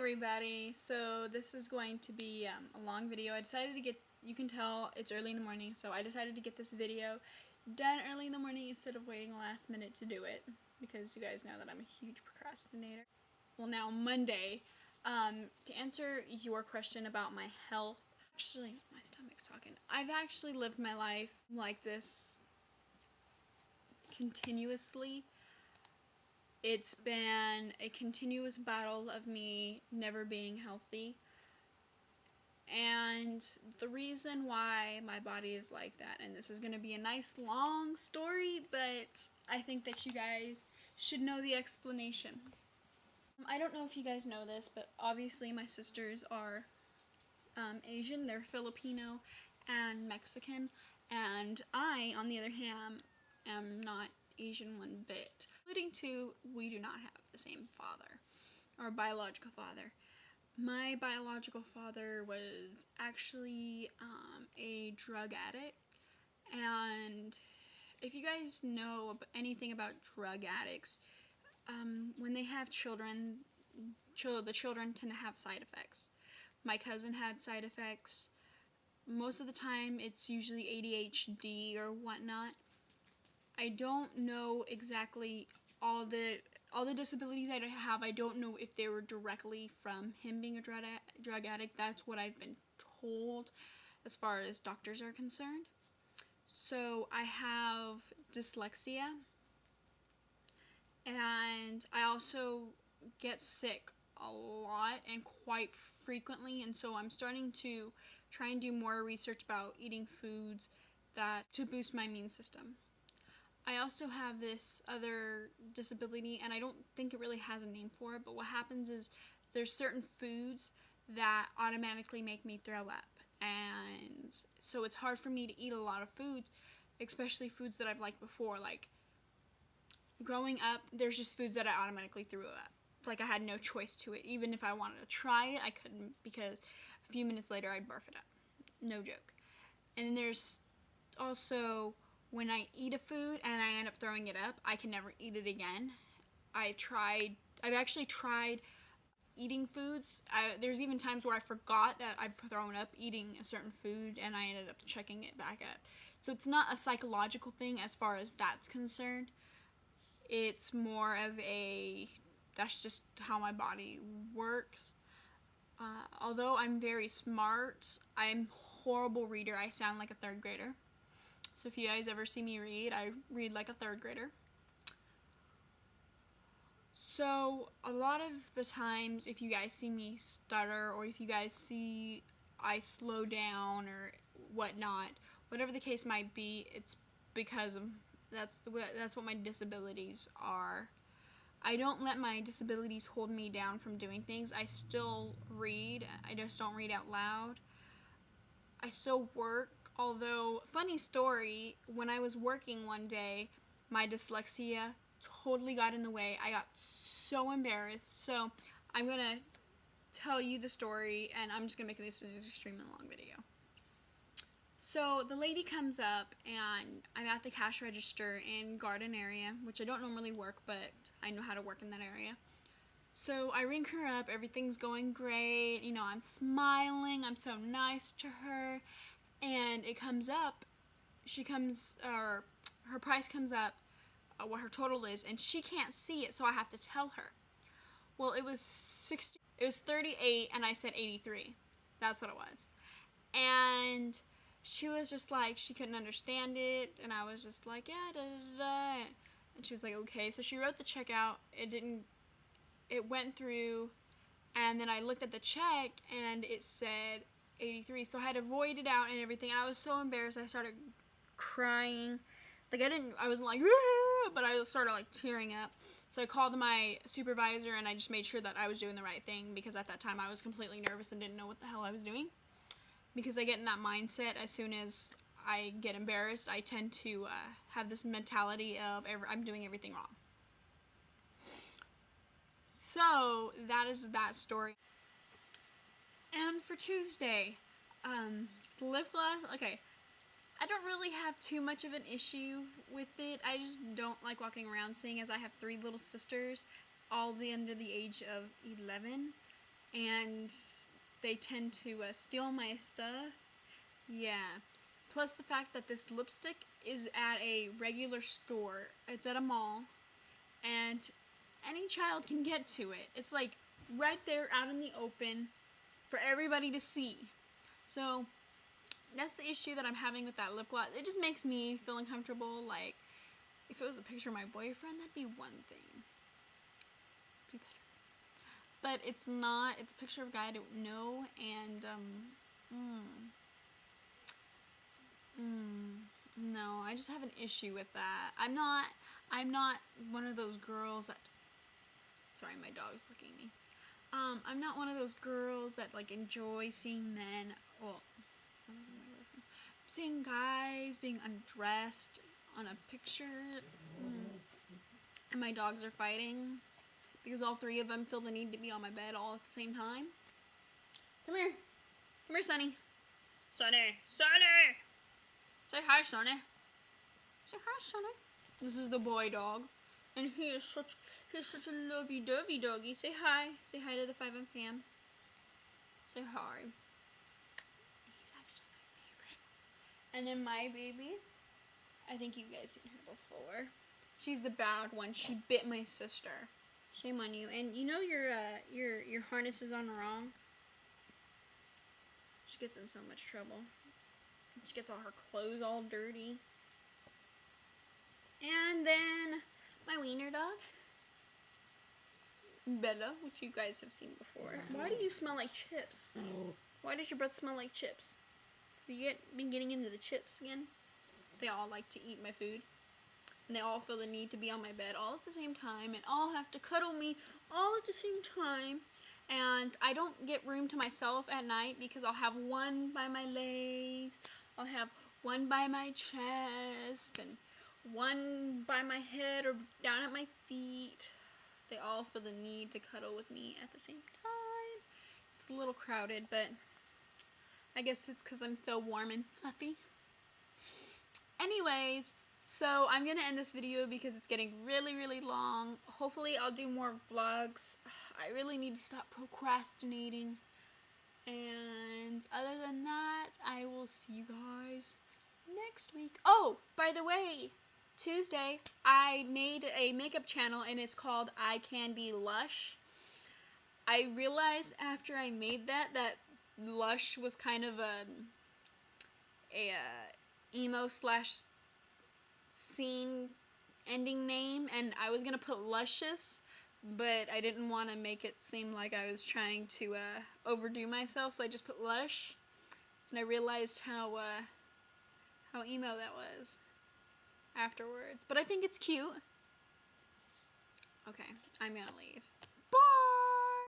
everybody. So this is going to be a long video. I decided to get, you can tell it's early in the morning, so I decided to get this video done early in the morning instead of waiting last minute to do it, because you guys know that I'm a huge procrastinator. Well, now Monday, to answer your question about my health, actually my stomach's talking. I've actually lived my life like this continuously. It's been a continuous battle of me never being healthy. And the reason why my body is like that, and this is going to be a nice long story, but I think that you guys should know the explanation. I don't know if you guys know this, but obviously my sisters are Asian. They're Filipino and Mexican. And I, on the other hand, am not Asian one bit. Including to, we do not have the same father, or biological father. My biological father was actually a drug addict, and if you guys know anything about drug addicts, when they have children, the children tend to have side effects. My cousin had side effects. Most of the time it's usually ADHD or whatnot. I don't know exactly all the disabilities I have. I don't know if they were directly from him being a drug addict. That's what I've been told as far as doctors are concerned. So I have dyslexia, and I also get sick a lot and quite frequently, and so I'm starting to try and do more research about eating foods to boost my immune system. I also have this other disability, and I don't think it really has a name for it, but what happens is there's certain foods that automatically make me throw up, and so it's hard for me to eat a lot of foods, especially foods that I've liked before. Like, growing up, there's just foods that I automatically threw up. Like, I had no choice to it. Even if I wanted to try it, I couldn't, because a few minutes later I'd barf it up. No joke. And then there's also, when I eat a food and I end up throwing it up, I can never eat it again. I've actually tried eating foods. There's even times where I forgot that I've thrown up eating a certain food, and I ended up checking it back up. So it's not a psychological thing as far as that's concerned. It's more of that's just how my body works. Although I'm very smart, I'm a horrible reader. I sound like a third grader. So if you guys ever see me read, I read like a third grader. So a lot of the times, if you guys see me stutter, or if you guys see I slow down or whatnot, whatever the case might be, it's because of that's what my disabilities are. I don't let my disabilities hold me down from doing things. I still read. I just don't read out loud. I still work. Although, funny story, when I was working one day, my dyslexia totally got in the way. I got so embarrassed. So I'm going to tell you the story, and I'm just going to make this an extremely long video. So the lady comes up, and I'm at the cash register in Garden area, which I don't normally work, but I know how to work in that area. So I ring her up. Everything's going great. You know, I'm smiling. I'm so nice to her. And it comes up, her price comes up, what her total is, and she can't see it, so I have to tell her. Well, it was 38, and I said 83. That's what it was. And she was just like, she couldn't understand it, and I was just like, yeah, da da da. And she was like, okay. So she wrote the check out. It went through, and then I looked at the check, and it said 83, so I had to void it out and everything, and I was so embarrassed. I started crying. Like, I wasn't like, but I started like tearing up. So I called my supervisor, and I just made sure that I was doing the right thing, because at that time I was completely nervous and didn't know what the hell I was doing. Because I get in that mindset as soon as I get embarrassed, I tend to have this mentality of I'm doing everything wrong. So that is that story. And for Tuesday, the lip gloss, okay, I don't really have too much of an issue with it. I just don't like walking around, seeing as I have 3 little sisters, all under the age of 11, and they tend to steal my stuff. Yeah. Plus the fact that this lipstick is at a regular store. It's at a mall, and any child can get to it. It's like right there out in the open for everybody to see. So that's the issue that I'm having with that lip gloss. It just makes me feel uncomfortable. Like, if it was a picture of my boyfriend, that'd be one thing. Be better. But it's not. It's a picture of a guy I don't know, and no, I just have an issue with that. I'm not one of those girls that. Sorry, my dog's looking at me. I'm not one of those girls that like enjoy seeing men. Well, seeing guys being undressed on a picture. And my dogs are fighting because all three of them feel the need to be on my bed all at the same time. Come here. Come here, Sonny. Sonny. Sonny! Say hi, Sonny. Say hi, Sonny. This is the boy dog. And he's such a lovey-dovey doggy. Say hi. Say hi to the 5M fam. Say hi. He's actually my favorite. And then my baby. I think you guys seen her before. She's the bad one. She bit my sister. Shame on you. And you know your harness is on wrong. She gets in so much trouble. She gets all her clothes all dirty. And then my wiener dog, Bella, which you guys have seen before. Why do you smell like chips? Why does your breath smell like chips? Have you been getting into the chips again? They all like to eat my food. And they all feel the need to be on my bed all at the same time. And all have to cuddle me all at the same time. And I don't get room to myself at night because I'll have one by my legs. I'll have one by my chest. And one by my head or down at my feet. They all feel the need to cuddle with me at the same time. It's a little crowded, but I guess it's because I'm so warm and fluffy. Anyways, so I'm going to end this video because it's getting really, really long. Hopefully I'll do more vlogs. I really need to stop procrastinating. And other than that, I will see you guys next week. Oh, by the way, Tuesday, I made a makeup channel and it's called iCandyLush. I realized after I made that Lush was kind of a emo slash scene ending name, and I was gonna put Luscious, but I didn't want to make it seem like I was trying to overdo myself, so I just put Lush, and I realized how emo that was afterwards. But I think it's cute. Okay, I'm gonna leave.